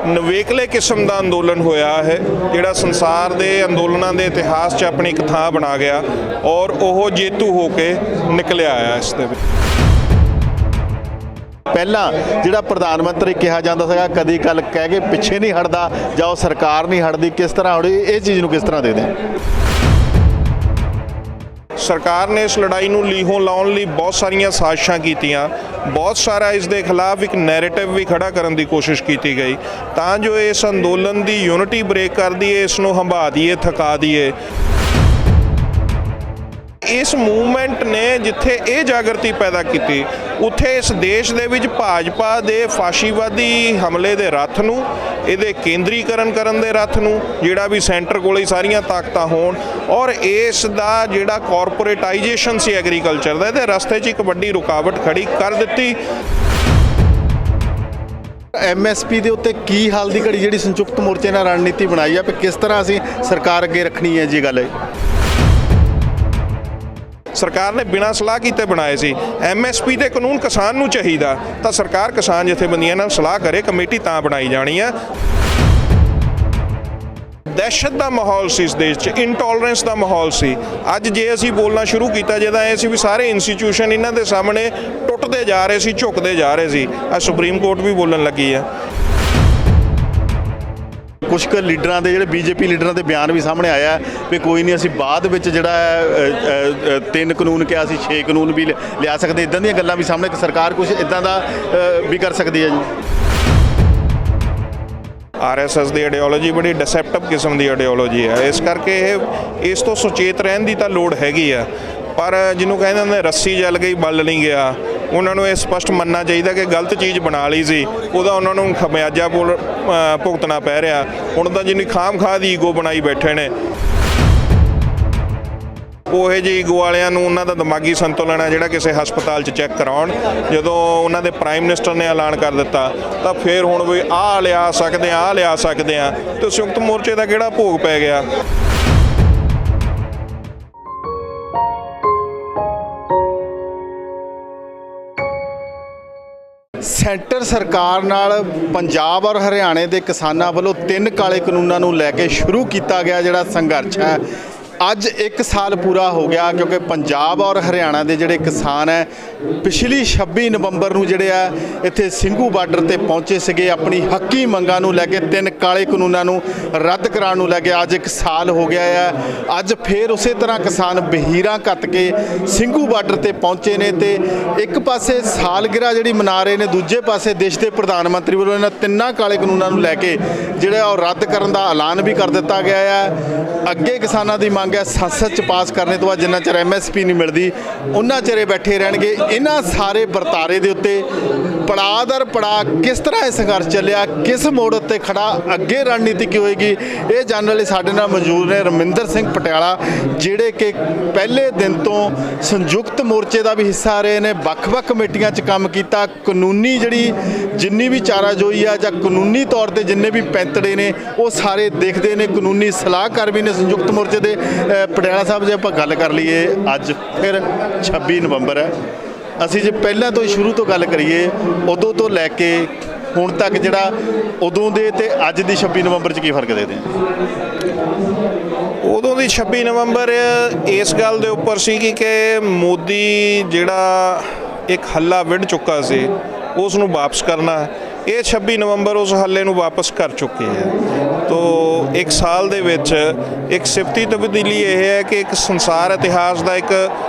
ਨਵੇਕਲੇ ਕਿਸਮ ਦਾ ਅੰਦੋਲਨ ਹੋਇਆ ਹੈ ਜਿਹੜਾ ਸੰਸਾਰ ਦੇ ਅੰਦੋਲਨਾਂ ਦੇ ਇਤਿਹਾਸ 'ਚ ਆਪਣੀ ਇੱਕ ਥਾਂ ਬਣਾ ਗਿਆ ਔਰ ਉਹ ਜੇਤੂ ਹੋ ਕੇ ਨਿਕਲਿਆ ਆਇਆ ਇਸ ਦੇ ਵਿੱਚ। ਪਹਿਲਾਂ ਜਿਹੜਾ ਪ੍ਰਧਾਨ ਮੰਤਰੀ ਕਿਹਾ ਜਾਂਦਾ ਸੀਗਾ ਕਦੀ ਗੱਲ ਕਹਿ ਕੇ ਪਿੱਛੇ ਨਹੀਂ ਹਟਦਾ ਜਾਂ ਉਹ ਸਰਕਾਰ ਨਹੀਂ ਹਟਦੀ, ਕਿਸ ਤਰ੍ਹਾਂ ਹੋਣੀ ਇਹ ਚੀਜ਼ ਨੂੰ ਕਿਸ ਤਰ੍ਹਾਂ ਦੇਖਦੇ ਆ? ਸਰਕਾਰ ਨੇ ਇਸ ਲੜਾਈ ਨੂੰ ਲੀਹੋਂ ਲਾਉਣ ਲਈ ਬਹੁਤ ਸਾਰੀਆਂ ਸਾਜ਼ਿਸ਼ਾਂ ਕੀਤੀਆਂ, ਬਹੁਤ ਸਾਰਾ ਇਸ ਦੇ ਖਿਲਾਫ ਇੱਕ ਨੈਰੇਟਿਵ ਵੀ ਖੜਾ ਕਰਨ ਦੀ ਕੋਸ਼ਿਸ਼ ਕੀਤੀ ਗਈ ਤਾਂ ਜੋ ਇਸ ਅੰਦੋਲਨ ਦੀ ਯੂਨਿਟੀ ਬ੍ਰੇਕ ਕਰ ਦਈਏ, ਇਸ ਨੂੰ ਹੰਭਾ ਦਈਏ, ਥਕਾ ਦਈਏ। ਇਸ ਮੂਵਮੈਂਟ ਨੇ ਜਿੱਥੇ ਇਹ ਜਾਗਰਤੀ ਪੈਦਾ ਕੀਤੀ ਉੱਥੇ ਇਸ ਦੇਸ਼ ਦੇ ਵਿੱਚ ਭਾਜਪਾ ਦੇ ਫਾਸ਼ੀਵਾਦੀ ਹਮਲੇ ਦੇ ਰੱਥ ਨੂੰ, ਇਹਦੇ ਕੇਂਦਰੀਕਰਨ ਕਰਨ ਦੇ ਰੱਥ ਨੂੰ, ਜਿਹੜਾ ਵੀ ਸੈਂਟਰ ਕੋਲ ਹੀ ਸਾਰੀਆਂ ਤਾਕਤਾਂ ਹੋਣ ਔਰ ਇਸ ਦਾ ਜਿਹੜਾ ਕਾਰਪੋਰੇਟਾਈਜੇਸ਼ਨ ਸੀ ਐਗਰੀਕਲਚਰ ਦਾ, ਇਹਦੇ ਰਸਤੇ 'ਚ ਇੱਕ ਵੱਡੀ ਰੁਕਾਵਟ ਖੜੀ ਕਰ ਦਿੱਤੀ। MSP ਦੇ ਉੱਤੇ ਕੀ ਹਾਲ ਦੀ ਘੜੀ ਜਿਹੜੀ ਸੰਯੁਕਤ ਮੋਰਚੇ ਨਾਲ ਰਣਨੀਤੀ ਬਣਾਈ ਆ ਵੀ ਕਿਸ ਤਰ੍ਹਾਂ ਅਸੀਂ ਸਰਕਾਰ ਅੱਗੇ ਰੱਖਣੀ ਹੈ ਜੀ? ਗੱਲ ਹੈ ਸਰਕਾਰ ਨੇ ਬਿਨਾਂ ਸਲਾਹ ਕੀਤੇ ਬਣਾਏ ਸੀ। MSP ਦੇ ਕਾਨੂੰਨ ਕਿਸਾਨ ਨੂੰ ਚਾਹੀਦਾ ਤਾਂ ਸਰਕਾਰ ਕਿਸਾਨ ਜਥੇਬੰਦੀਆਂ ਨਾਲ ਸਲਾਹ ਕਰੇ, ਕਮੇਟੀ ਤਾਂ ਬਣਾਈ ਜਾਣੀ ਹੈ। ਦਹਿਸ਼ਤ ਦਾ ਮਾਹੌਲ ਸੀ ਇਸ ਦੇਸ਼ 'ਚ, ਇਨਟੋਲਰੈਂਸ ਦਾ ਮਾਹੌਲ ਸੀ। ਅੱਜ ਜੇ ਅਸੀਂ ਬੋਲਣਾ ਸ਼ੁਰੂ ਕੀਤਾ ਜਿਹਦਾ ਇਹ ਸੀ ਵੀ ਸਾਰੇ ਇੰਸਟੀਟਿਊਸ਼ਨ ਇਹਨਾਂ ਦੇ ਸਾਹਮਣੇ ਟੁੱਟਦੇ ਜਾ ਰਹੇ ਸੀ, ਝੁਕਦੇ ਜਾ ਰਹੇ ਸੀ, ਅੱਜ ਸੁਪਰੀਮ ਕੋਰਟ ਵੀ ਬੋਲਣ ਲੱਗੀ ਹੈ। ਕੁਝ ਕੁ ਲੀਡਰਾਂ ਦੇ ਜਿਹੜੇ BJP ਲੀਡਰਾਂ ਦੇ ਬਿਆਨ ਵੀ ਸਾਹਮਣੇ ਆਇਆ ਵੀ ਕੋਈ ਨਹੀਂ ਅਸੀਂ ਬਾਅਦ ਵਿੱਚ ਜਿਹੜਾ 3 ਕਾਨੂੰਨ ਕਿਹਾ ਸੀ 6 ਕਾਨੂੰਨ ਵੀ ਲਿਆ ਸਕਦੇ, ਇਦਾਂ ਦੀਆਂ ਗੱਲਾਂ ਵੀ ਸਾਹਮਣੇ ਸਰਕਾਰ ਕੁਝ ਇਦਾਂ ਦਾ ਵੀ ਕਰ ਸਕਦੀ ਹੈ ਜੀ। RSS ਦੀ ਆਈਡੀਓਲੋਜੀ ਬੜੀ ਡਿਸੈਪਟਿਵ ਕਿਸਮ ਦੀ ਆਈਡੀਓਲੋਜੀ ਹੈ, ਇਸ ਕਰਕੇ ਇਸ ਤੋਂ ਸੁਚੇਤ ਰਹਿਣ ਦੀ ਤਾਂ ਲੋੜ ਹੈਗੀ ਆ। ਪਰ ਜਿਹਨੂੰ ਕਹਿੰਦੇ ਹੁੰਦੇ ਰੱਸੀ ਜਲ ਗਈ ਬਲ ਨਹੀਂ ਗਿਆ, ਉਹਨਾਂ ਨੂੰ ਇਹ ਸਪਸ਼ਟ ਮੰਨਣਾ ਚਾਹੀਦਾ ਕਿ ਗਲਤ ਚੀਜ਼ ਬਣਾ ਲਈ ਸੀ, ਉਹਦਾ ਉਹਨਾਂ ਨੂੰ ਖਮਿਆਜਾ ਭੁਗਤਣਾ ਪੈ ਰਿਹਾ। ਹੁਣ ਤਾਂ ਜਿੰਨੀ ਖਾਮ-ਖਾ ਦੀ ਈਗੋ ਬਣਾਈ ਬੈਠੇ ਨੇ, ਉਹ ਜਿਹੇ ਈਗੋ ਵਾਲਿਆਂ ਨੂੰ ਉਹਨਾਂ ਦਾ ਦਿਮਾਗੀ ਸੰਤੁਲਨ ਹੈ ਜਿਹੜਾ ਕਿਸੇ ਹਸਪਤਾਲ 'ਚ ਚੈੱਕ ਕਰਾਉਣ। ਜਦੋਂ ਉਹਨਾਂ ਦੇ ਪ੍ਰਾਈਮ ਮਿਨਿਸਟਰ ਨੇ ਐਲਾਨ ਕਰ ਦਿੱਤਾ ਤਾਂ ਫਿਰ ਹੁਣ ਵੀ ਆਹ ਲਿਆ ਸਕਦੇ ਆ, ਆਹ ਲਿਆ ਸਕਦੇ ਆ, ਤੇ ਸੰਯੁਕਤ ਮੋਰਚੇ ਦਾ ਕਿਹੜਾ ਭੋਗ ਪੈ ਗਿਆ। ਸੈਂਟਰ ਸਰਕਾਰ ਨਾਲ ਪੰਜਾਬ ਔਰ ਹਰਿਆਣੇ ਦੇ ਕਿਸਾਨਾਂ ਵੱਲੋਂ 3 ਕਾਲੇ ਕਾਨੂੰਨਾਂ ਨੂੰ ਲੈ ਕੇ ਸ਼ੁਰੂ ਕੀਤਾ ਗਿਆ ਜਿਹੜਾ ਸੰਘਰਸ਼ ਹੈ, ਅੱਜ 1 ਸਾਲ ਪੂਰਾ ਹੋ ਗਿਆ ਕਿਉਂਕਿ ਪੰਜਾਬ ਔਰ ਹਰਿਆਣਾ ਦੇ ਜਿਹੜੇ ਕਿਸਾਨ ਹੈ ਪਿਛਲੀ 26 ਨਵੰਬਰ ਨੂੰ ਜਿਹੜੇ ਆ ਇੱਥੇ ਸਿੰਘੂ ਬਾਰਡਰ ਤੇ ਪਹੁੰਚੇ ਸੀਗੇ ਆਪਣੀ ਹੱਕੀ ਮੰਗਾਂ ਨੂੰ ਲੈ ਕੇ, 3 ਕਾਲੇ ਕਾਨੂੰਨਾਂ ਨੂੰ ਰੱਦ ਕਰਾਉਣ ਨੂੰ ਲੈ ਕੇ। ਅੱਜ 1 ਸਾਲ ਹੋ ਗਿਆ ਹੈ। ਅੱਜ ਫੇਰ ਉਸੇ ਤਰ੍ਹਾਂ ਕਿਸਾਨ ਬਹੀਰਾਂ ਘੱਤ ਕੇ ਸਿੰਘੂ ਬਾਰਡਰ ਤੇ ਪਹੁੰਚੇ ਨੇ ਤੇ ਇੱਕ ਪਾਸੇ ਸਾਲਗਿਰਾ ਜਿਹੜੀ ਮਨਾ ਰਹੇ ਨੇ, ਦੂਜੇ ਪਾਸੇ ਦੇਸ਼ ਦੇ ਪ੍ਰਧਾਨ ਮੰਤਰੀ ਵੱਲੋਂ ਇਹਨਾਂ 3 ਕਾਲੇ ਕਾਨੂੰਨਾਂ ਨੂੰ ਲੈ ਕੇ ਜਿਹੜਾ ਉਹ ਰੱਦ ਕਰਨ ਦਾ ਐਲਾਨ ਵੀ ਕਰ ਦਿੱਤਾ ਗਿਆ ਹੈ। ਅੱਗੇ ਕਿਸਾਨਾਂ ਦੀ ਮੰਗ ਹੈ ਸੰਸਦ 'ਚ ਪਾਸ ਕਰਨੇ ਤੋਂ ਬਾਅਦ ਜਿੰਨਾ ਚਿਰ MSP ਨਹੀਂ ਮਿਲਦੀ ਉਹਨਾਂ ਚਿਰ ਬੈਠੇ ਰਹਿਣਗੇ। ਇਹਨਾਂ ਸਾਰੇ ਵਰਤਾਰੇ ਦੇ ਉੱਤੇ ਪੜਾਅ ਦਰ ਪੜਾਅ ਕਿਸ ਤਰ੍ਹਾਂ ਇਹ ਸੰਘਰਸ਼ ਚੱਲਿਆ, ਕਿਸ ਮੋੜ ਉੱਤੇ ਖੜਾ, ਅੱਗੇ ਰਣਨੀਤੀ ਕੀ ਹੋਏਗੀ, ਇਹ ਜਾਣਨ ਲਈ ਸਾਡੇ ਨਾਲ ਮੌਜੂਦ ਨੇ ਰਮਿੰਦਰ ਸਿੰਘ ਪਟਿਆਲਾ, ਜਿਹੜੇ ਕਿ ਪਹਿਲੇ ਦਿਨ ਤੋਂ ਸੰਯੁਕਤ ਮੋਰਚੇ ਦਾ ਵੀ ਹਿੱਸਾ ਰਹੇ ਨੇ, ਵੱਖ-ਵੱਖ ਕਮੇਟੀਆਂ 'ਚ ਕੰਮ ਕੀਤਾ, ਕਾਨੂੰਨੀ ਜਿਹੜੀ ਜਿੰਨੀ ਵੀ ਚਾਰਾਜੋਈ ਆ ਜਾਂ ਕਾਨੂੰਨੀ ਤੌਰ ਤੇ ਜਿੰਨੇ ਵੀ ਪੈਂਤੜੇ ਨੇ ਉਹ ਸਾਰੇ ਦੇਖਦੇ ਨੇ, ਕਾਨੂੰਨੀ ਸਲਾਹਕਾਰ ਵੀ ਨੇ ਸੰਯੁਕਤ ਮੋਰਚੇ ਦੇ। ਪਟਿਆਲਾ ਸਾਹਿਬ ਜੇ ਆਪਾਂ ਗੱਲ ਕਰ ਲਈਏ, ਅੱਜ ਫਿਰ 26 ਨਵੰਬਰ ਹੈ, ਅਸੀਂ ਜੇ ਪਹਿਲਾਂ ਤੋਂ ਹੀ ਸ਼ੁਰੂ ਤੋਂ ਗੱਲ ਕਰੀਏ ਉਦੋਂ ਤੋਂ ਲੈ ਕੇ ਹੁਣ ਤੱਕ ਜਿਹੜਾ ਉਦੋਂ ਦੇ ਤੇ ਅੱਜ ਦੀ 26 ਨਵੰਬਰ 'ਚ ਕੀ ਫਰਕ ਦੇਖਦੇ ਆ? ਉਦੋਂ ਦੀ 26 ਨਵੰਬਰ ਇਸ ਗੱਲ ਦੇ ਉੱਪਰ ਸੀ ਕਿ ਮੋਦੀ ਜਿਹੜਾ ਇੱਕ ਹੱਲਾ ਵਿੱਢ ਚੁੱਕਾ ਸੀ ਉਸ ਨੂੰ ਵਾਪਸ ਕਰਨਾ, ਇਹ 26 ਨਵੰਬਰ ਉਸ ਹੱਲੇ ਨੂੰ ਵਾਪਸ ਕਰ ਚੁੱਕੇ ਹੈ। ਤੋ 1 ਸਾਲ ਦੇ ਵਿੱਚ ਇੱਕ ਸਿਫਤੀ ਤਬਦੀਲੀ ਇਹ ਹੈ ਕਿ ਇੱਕ ਸੰਸਾਰ ਇਤਿਹਾਸ ਦਾ ਇੱਕ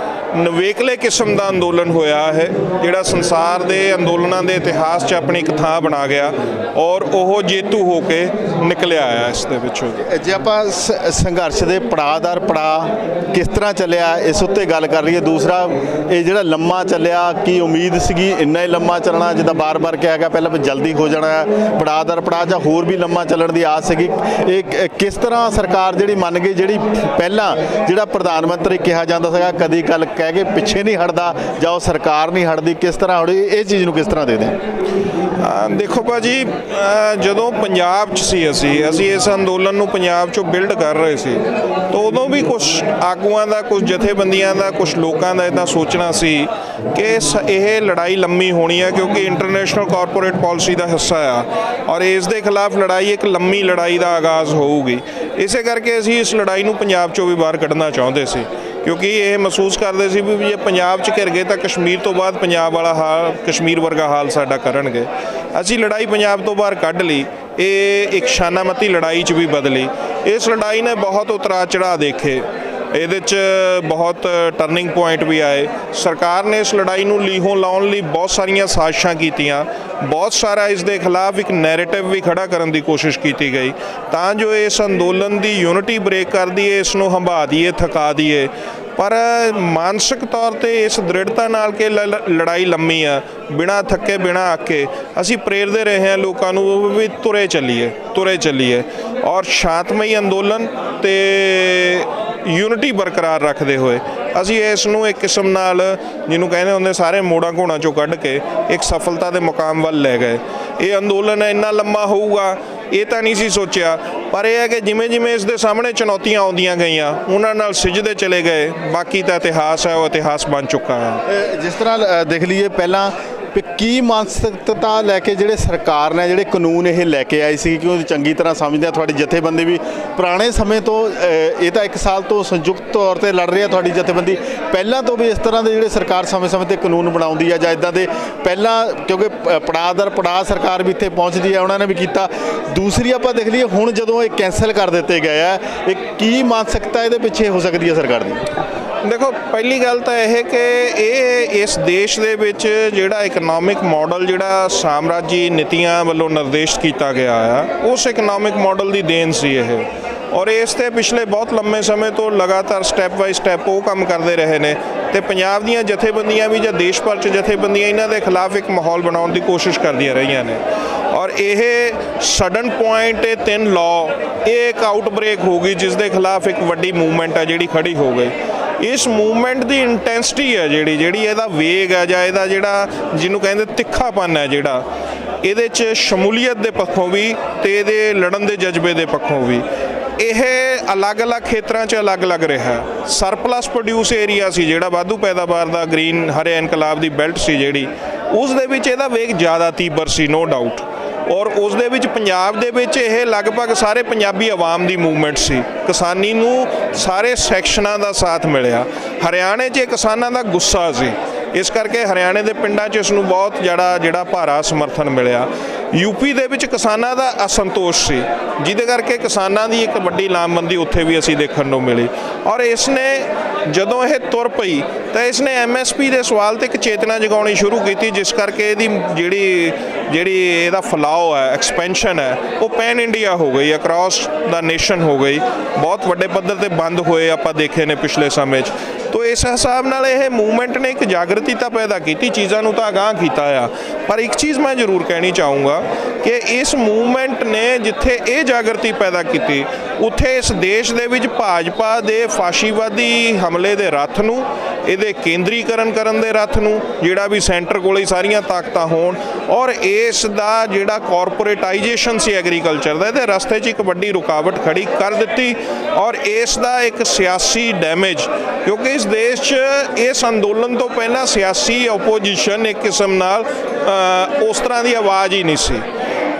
ਨਵੇਕਲੇ ਕਿਸਮ ਦਾ ਅੰਦੋਲਨ ਹੋਇਆ ਹੈ ਜਿਹੜਾ ਸੰਸਾਰ ਦੇ ਅੰਦੋਲਨਾਂ ਦੇ ਇਤਿਹਾਸ 'ਚ ਆਪਣੀ ਇੱਕ ਥਾਂ ਬਣਾ ਗਿਆ ਔਰ ਉਹ ਜੇਤੂ ਹੋ ਕੇ ਨਿਕਲਿਆ ਆਇਆ ਇਸ ਦੇ ਵਿੱਚੋਂ। ਜੇ ਆਪਾਂ ਸੰਘਰਸ਼ ਦੇ ਪੜਾਅ ਦਰ ਪੜਾਅ ਕਿਸ ਤਰ੍ਹਾਂ ਚੱਲਿਆ ਇਸ ਉੱਤੇ ਗੱਲ ਕਰ ਲਈਏ। ਦੂਸਰਾ ਇਹ ਜਿਹੜਾ ਲੰਮਾ ਚੱਲਿਆ, ਕੀ ਉਮੀਦ ਸੀਗੀ ਇੰਨਾ ਹੀ ਲੰਮਾ ਚੱਲਣਾ, ਜਿੱਦਾਂ ਬਾਰ-ਬਾਰ ਕਿਹਾ ਗਿਆ ਪਹਿਲਾਂ ਜਲਦੀ ਹੋ ਜਾਣਾ ਪੜਾਅ ਦਰ ਪੜਾਅ, ਜਾਂ ਹੋਰ ਵੀ ਲੰਮਾ ਚੱਲਣ ਦੀ ਆਸ ਸੀਗੀ? ਇਹ ਕਿਸ ਤਰ੍ਹਾਂ ਸਰਕਾਰ ਜਿਹੜੀ ਮੰਨ ਗਈ, ਜਿਹੜੀ ਪਹਿਲਾਂ ਜਿਹੜਾ ਪ੍ਰਧਾਨ ਮੰਤਰੀ ਕਿਹਾ ਜਾਂਦਾ ਸੀਗਾ ਕਦੀ ਗੱਲ ਕਹਿ ਕੇ ਪਿੱਛੇ ਨਹੀਂ ਹਟਦਾ ਜਾਂ ਉਹ ਸਰਕਾਰ ਨਹੀਂ ਹਟਦੀ, ਕਿਸ ਤਰ੍ਹਾਂ ਹੋਣੀ ਇਹ ਚੀਜ਼ ਨੂੰ ਕਿਸ ਤਰ੍ਹਾਂ ਦੇਖਦੇ? ਦੇਖੋ ਭਾਜੀ, ਜਦੋਂ ਪੰਜਾਬ 'ਚ ਸੀ ਅਸੀਂ ਇਸ ਅੰਦੋਲਨ ਨੂੰ ਪੰਜਾਬ 'ਚੋਂ ਬਿਲਡ ਕਰ ਰਹੇ ਸੀ ਤਾਂ ਉਦੋਂ ਵੀ ਕੁਝ ਆਗੂਆਂ ਦਾ, ਕੁਝ ਜਥੇਬੰਦੀਆਂ ਦਾ, ਕੁਝ ਲੋਕਾਂ ਦਾ ਇੱਦਾਂ ਸੋਚਣਾ ਸੀ ਕਿ ਇਹ ਲੜਾਈ ਲੰਮੀ ਹੋਣੀ ਆ, ਕਿਉਂਕਿ ਇੰਟਰਨੈਸ਼ਨਲ ਕਾਰਪੋਰੇਟ ਪਾਲਿਸੀ ਦਾ ਹਿੱਸਾ ਆ ਔਰ ਇਸ ਦੇ ਖਿਲਾਫ ਲੜਾਈ ਇੱਕ ਲੰਮੀ ਲੜਾਈ ਦਾ ਆਗਾਜ਼ ਹੋਊਗੀ। ਇਸੇ ਕਰਕੇ ਅਸੀਂ ਇਸ ਲੜਾਈ ਨੂੰ ਪੰਜਾਬ 'ਚੋਂ ਵੀ ਬਾਹਰ ਕੱਢਣਾ ਚਾਹੁੰਦੇ ਸੀ, ਕਿਉਂਕਿ ਇਹ ਮਹਿਸੂਸ ਕਰਦੇ ਸੀ ਵੀ ਜੇ ਪੰਜਾਬ 'ਚ ਘਿਰ ਗਏ ਤਾਂ ਕਸ਼ਮੀਰ ਤੋਂ ਬਾਅਦ ਪੰਜਾਬ ਵਾਲਾ ਹਾਲ, ਕਸ਼ਮੀਰ ਵਰਗਾ ਹਾਲ ਸਾਡਾ ਕਰਨਗੇ। ਅਸੀਂ ਲੜਾਈ ਪੰਜਾਬ ਤੋਂ ਬਾਹਰ ਕੱਢ ਲਈ, ਇਹ ਇੱਕ ਸ਼ਾਨਾਮਤੀ ਲੜਾਈ 'ਚ ਵੀ ਬਦਲੀ। ਇਸ ਲੜਾਈ ਨੇ ਬਹੁਤ ਉਤਰਾਅ ਚੜ੍ਹਾਅ ਦੇਖੇ, ਇਹਦੇ 'ਚ ਬਹੁਤ ਟਰਨਿੰਗ ਪੁਆਇੰਟ ਵੀ ਆਏ। ਸਰਕਾਰ ਨੇ ਇਸ ਲੜਾਈ ਨੂੰ ਲੀਹੋਂ ਲਾਉਣ ਲਈ ਬਹੁਤ ਸਾਰੀਆਂ ਸਾਜ਼ਿਸ਼ਾਂ ਕੀਤੀਆਂ, ਬਹੁਤ ਸਾਰਾ ਇਸ ਦੇ ਖਿਲਾਫ ਇੱਕ ਨੈਰੇਟਿਵ ਵੀ ਖੜਾ ਕਰਨ ਦੀ ਕੋਸ਼ਿਸ਼ ਕੀਤੀ ਗਈ ਤਾਂ ਜੋ ਇਸ ਅੰਦੋਲਨ ਦੀ ਯੂਨਿਟੀ ਬ੍ਰੇਕ ਕਰ ਦਈਏ, ਇਸ ਨੂੰ ਹੰਭਾ ਦਈਏ, ਥਕਾ ਦਈਏ। ਪਰ ਮਾਨਸਿਕ ਤੌਰ ਤੇ ਇਸ ਦ੍ਰਿੜਤਾ ਨਾਲ ਕਿ ਲੜਾਈ ਲੰਮੀ ਆ, ਬਿਨਾਂ ਥੱਕੇ ਬਿਨਾਂ ਆਕੇ ਅਸੀਂ ਪ੍ਰੇਰਦੇ ਰਹੇ ਹਾਂ ਲੋਕਾਂ ਨੂੰ ਵੀ ਤੁਰੇ ਚੱਲੀਏ ਔਰ ਸ਼ਾਂਤਮਈ ਅੰਦੋਲਨ ਤੇ ਯੂਨਿਟੀ ਬਰਕਰਾਰ ਰੱਖਦੇ ਹੋਏ ਅਸੀਂ ਇਸ ਨੂੰ ਇੱਕ ਕਿਸਮ ਨਾਲ, ਜਿਹਨੂੰ ਕਹਿੰਦੇ ਹੁੰਦੇ, ਸਾਰੇ ਮੋੜਾਂ ਘੋੜਾਂ 'ਚੋਂ ਕੱਢ ਕੇ ਇੱਕ ਸਫਲਤਾ ਦੇ ਮੁਕਾਮ ਵੱਲ ਲੈ ਗਏ। ਇਹ ਅੰਦੋਲਨ ਇੰਨਾ ਲੰਮਾ ਹੋਊਗਾ ਇਹ ਤਾਂ ਨਹੀਂ ਸੀ ਸੋਚਿਆ, ਪਰ ਇਹ ਹੈ ਕਿ ਜਿਵੇਂ ਜਿਵੇਂ ਇਸ ਦੇ ਸਾਹਮਣੇ ਚੁਣੌਤੀਆਂ ਆਉਂਦੀਆਂ ਗਈਆਂ ਉਹਨਾਂ ਨਾਲ ਸਿੱਝਦੇ ਚਲੇ ਗਏ। ਬਾਕੀ ਤਾਂ ਇਤਿਹਾਸ ਹੈ, ਉਹ ਇਤਿਹਾਸ ਬਣ ਚੁੱਕਾ ਹੈ। ਜਿਸ ਤਰ੍ਹਾਂ ਦੇਖ ਲਈਏ ਪਹਿਲਾਂ ਵੀ ਕੀ ਮਾਨਸਿਕਤਾ ਲੈ ਕੇ ਜਿਹੜੇ ਸਰਕਾਰ ਨੇ ਜਿਹੜੇ ਕਾਨੂੰਨ ਇਹ ਲੈ ਕੇ ਆਈ ਸੀ, ਕਿਉਂ ਚੰਗੀ ਤਰ੍ਹਾਂ ਸਮਝਦੇ ਆ ਤੁਹਾਡੀ ਜਥੇਬੰਦੀ ਵੀ ਪੁਰਾਣੇ ਸਮੇਂ ਤੋਂ, ਇਹ ਤਾਂ 1 ਸਾਲ ਤੋਂ ਸੰਯੁਕਤ ਤੌਰ ਤੇ ਲੜ ਰਹੀ ਆ ਤੁਹਾਡੀ ਜਥੇਬੰਦੀ, ਪਹਿਲਾਂ ਤੋਂ ਵੀ ਇਸ ਤਰ੍ਹਾਂ ਦੇ ਜਿਹੜੇ ਸਰਕਾਰ ਸਮੇਂ-ਸਮੇਂ ਤੇ ਕਾਨੂੰਨ ਬਣਾਉਂਦੀ ਆ ਜਾਂ ਇੱਦਾਂ ਦੇ ਪਹਿਲਾਂ, ਕਿਉਂਕਿ ਪੜਾਅ ਦਰ ਪੜਾਅ ਸਰਕਾਰ ਵੀ ਇੱਥੇ ਪਹੁੰਚਦੀ ਆ, ਉਹਨਾਂ ਨੇ ਵੀ ਕੀਤਾ। ਦੂਸਰੀ ਆਪਾਂ ਦੇਖ ਲਈਏ ਹੁਣ ਜਦੋਂ ਇਹ ਕੈਂਸਲ ਕਰ ਦਿੱਤੇ ਗਏ ਆ, ਇਹ ਕੀ ਮਾਨਸਿਕਤਾ ਇਹਦੇ ਪਿੱਛੇ ਹੋ ਸਕਦੀ ਹੈ ਸਰਕਾਰ ਦੀ? ਦੇਖੋ, ਪਹਿਲੀ ਗੱਲ ਤਾਂ ਇਹ ਕਿ ਇਹ ਇਸ ਦੇਸ਼ ਦੇ ਵਿੱਚ ਜਿਹੜਾ ਇਕਨੋਮਿਕ ਮਾਡਲ ਜਿਹੜਾ ਸਾਮਰਾਜੀ ਨੀਤੀਆਂ ਵੱਲੋਂ ਨਿਰਦੇਸ਼ਿਤ ਕੀਤਾ ਗਿਆ ਆ, ਉਸ ਇਕਨੋਮਿਕ ਮਾਡਲ ਦੀ ਦੇਣ ਸੀ ਇਹ, ਔਰ ਇਸ ਤੇ ਪਿਛਲੇ ਬਹੁਤ ਲੰਮੇ ਸਮੇਂ ਤੋਂ ਲਗਾਤਾਰ ਸਟੈਪ ਬਾਈ ਸਟੈਪ ਉਹ ਕੰਮ ਕਰਦੇ ਰਹੇ ਨੇ ਤੇ ਪੰਜਾਬ ਦੀਆਂ ਜਥੇਬੰਦੀਆਂ ਵੀ ਜਾਂ ਦੇਸ਼ ਭਰ 'ਚ ਜਥੇਬੰਦੀਆਂ ਇਹਨਾਂ ਦੇ ਖਿਲਾਫ ਇੱਕ ਮਾਹੌਲ ਬਣਾਉਣ ਦੀ ਕੋਸ਼ਿਸ਼ ਕਰਦੀਆਂ ਰਹੀਆਂ ਨੇ। ਔਰ ਇਹ ਸਡਨ ਪੁਆਇੰਟ, ਇਹ 3 ਲਾਅ, ਇਹ ਇੱਕ ਆਊਟਬ੍ਰੇਕ ਹੋ ਗਈ ਜਿਸ ਦੇ ਖਿਲਾਫ ਇੱਕ ਵੱਡੀ ਮੂਵਮੈਂਟ ਆ ਜਿਹੜੀ ਖੜੀ ਹੋ ਗਈ। ਇਸ ਮੂਵਮੈਂਟ ਦੀ ਇੰਟੈਂਸਿਟੀ ਹੈ ਜਿਹੜੀ ਇਹਦਾ ਵੇਗ ਹੈ ਜਾਂ ਇਹਦਾ ਜਿਹੜਾ ਜਿਹਨੂੰ ਕਹਿੰਦੇ ਤਿੱਖਾਪਨ ਹੈ, ਜਿਹੜਾ ਇਹਦੇ 'ਚ ਸ਼ਮੂਲੀਅਤ ਦੇ ਪੱਖੋਂ ਵੀ ਤੇ ਇਹਦੇ ਲੜਨ ਦੇ ਜਜ਼ਬੇ ਦੇ ਪੱਖੋਂ ਵੀ ਇਹ ਅਲੱਗ-ਅਲੱਗ ਖੇਤਰਾਂ 'ਚ ਅਲੱਗ-ਅਲੱਗ ਰਿਹਾ। ਸਰਪਲਸ ਪ੍ਰੋਡਿਊਸ ਏਰੀਆ ਸੀ ਜਿਹੜਾ ਵਾਧੂ ਪੈਦਾਵਾਰ ਦਾ, ਗ੍ਰੀਨ ਹਰੇ ਇਨਕਲਾਬ ਦੀ ਬੈਲਟ ਸੀ ਜਿਹੜੀ, ਉਸ ਦੇ ਵਿੱਚ ਇਹਦਾ ਵੇਗ ਜ਼ਿਆਦਾ ਤੀਬਰ ਸੀ, ਨੋ ਡਾਊਟ। ਔਰ ਉਸ ਦੇ ਵਿੱਚ ਪੰਜਾਬ ਦੇ ਵਿੱਚ ਇਹ ਲਗਭਗ ਸਾਰੇ ਪੰਜਾਬੀ ਆਵਾਮ ਦੀ ਮੂਵਮੈਂਟ ਸੀ, ਕਿਸਾਨੀ ਨੂੰ ਸਾਰੇ ਸੈਕਸ਼ਨਾਂ ਦਾ ਸਾਥ ਮਿਲਿਆ। ਹਰਿਆਣੇ 'ਚ ਕਿਸਾਨਾਂ ਦਾ ਗੁੱਸਾ ਸੀ, ਇਸ ਕਰਕੇ ਹਰਿਆਣੇ ਦੇ ਪਿੰਡਾਂ 'ਚ ਇਸ ਨੂੰ ਬਹੁਤ ਜਿਹੜਾ ਭਾਰਾ ਸਮਰਥਨ ਮਿਲਿਆ। ਯੂਪੀ ਦੇ ਵਿੱਚ ਕਿਸਾਨਾਂ ਦਾ ਅਸੰਤੋਸ਼ ਸੀ, ਜਿਹਦੇ ਕਰਕੇ ਕਿਸਾਨਾਂ ਦੀ ਇੱਕ ਵੱਡੀ ਲਾਮਬੰਦੀ ਉੱਥੇ ਵੀ ਅਸੀਂ ਦੇਖਣ ਨੂੰ ਮਿਲੀ। ਔਰ ਇਸ ਨੇ ਜਦੋਂ ਇਹ ਤੁਰ ਪਈ ਤਾਂ ਇਸ ਨੇ MSP ਦੇ ਸਵਾਲ ਤੇ ਇੱਕ ਚੇਤਨਾ ਜਗਾਉਣੀ ਸ਼ੁਰੂ ਕੀਤੀ, ਜਿਸ ਕਰਕੇ ਇਹਦੀ ਜਿਹੜੀ ਇਹਦਾ ਫੈਲਾਓ ਹੈ, ਐਕਸਪੈਂਸ਼ਨ ਹੈ, ਉਹ ਪੈਨ ਇੰਡੀਆ ਹੋ ਗਈ, ਅਕ੍ਰੋਸ ਦਾ ਨੇਸ਼ਨ ਹੋ ਗਈ। ਬਹੁਤ ਵੱਡੇ ਪੱਧਰ ਤੇ ਬੰਦ ਹੋਏ ਆਪਾਂ ਦੇਖੇ ਨੇ ਪਿਛਲੇ ਸਮੇਂ 'ਚ। ਤੋ ਇਸ ਹਿਸਾਬ ਨਾਲ ਇਹ ਮੂਵਮੈਂਟ ਨੇ ਇੱਕ ਜਾਗਰਤੀ ਤਾਂ ਪੈਦਾ ਕੀਤੀ, ਚੀਜ਼ਾਂ ਨੂੰ ਤਾਂ ਅਗਾਂਹ ਕੀਤਾ ਆ। ਪਰ ਇੱਕ ਚੀਜ਼ ਮੈਂ ਜ਼ਰੂਰ ਕਹਿਣੀ ਚਾਹੂੰਗਾ ਕਿ ਇਸ ਮੂਵਮੈਂਟ ਨੇ ਜਿੱਥੇ ਇਹ ਜਾਗਰਤੀ ਪੈਦਾ ਕੀਤੀ, ਉੱਥੇ ਇਸ ਦੇਸ਼ ਦੇ ਵਿੱਚ ਭਾਜਪਾ ਦੇ ਫਾਸ਼ੀਵਾਦੀ ਹਮਲੇ ਦੇ ਰੱਥ ਨੂੰ, ਇਹਦੇ ਕੇਂਦਰੀਕਰਨ ਕਰਨ ਦੇ ਰੱਥ ਨੂੰ, ਜਿਹੜਾ ਵੀ ਸੈਂਟਰ ਕੋਲ ਹੀ ਸਾਰੀਆਂ ਤਾਕਤਾਂ ਹੋਣ, ਔਰ ਇਸ ਦਾ ਜਿਹੜਾ ਕਾਰਪੋਰੇਟਾਈਜੇਸ਼ਨ ਸੀ ਐਗਰੀਕਲਚਰ ਦਾ, ਇਹਦੇ ਰਸਤੇ 'ਚ ਇੱਕ ਵੱਡੀ ਰੁਕਾਵਟ ਖੜੀ ਕਰ ਦਿੱਤੀ। ਔਰ ਇਸ ਦਾ ਇੱਕ ਸਿਆਸੀ ਡੈਮੇਜ, ਕਿਉਂਕਿ ਇਸ ਦੇਸ਼ 'ਚ ਇਸ ਅੰਦੋਲਨ ਤੋਂ ਪਹਿਲਾਂ ਸਿਆਸੀ ਓਪੋਜੀਸ਼ਨ ਇੱਕ ਕਿਸਮ ਨਾਲ ਉਸ ਤਰ੍ਹਾਂ ਦੀ ਆਵਾਜ਼ ਹੀ ਨਹੀਂ ਸੀ।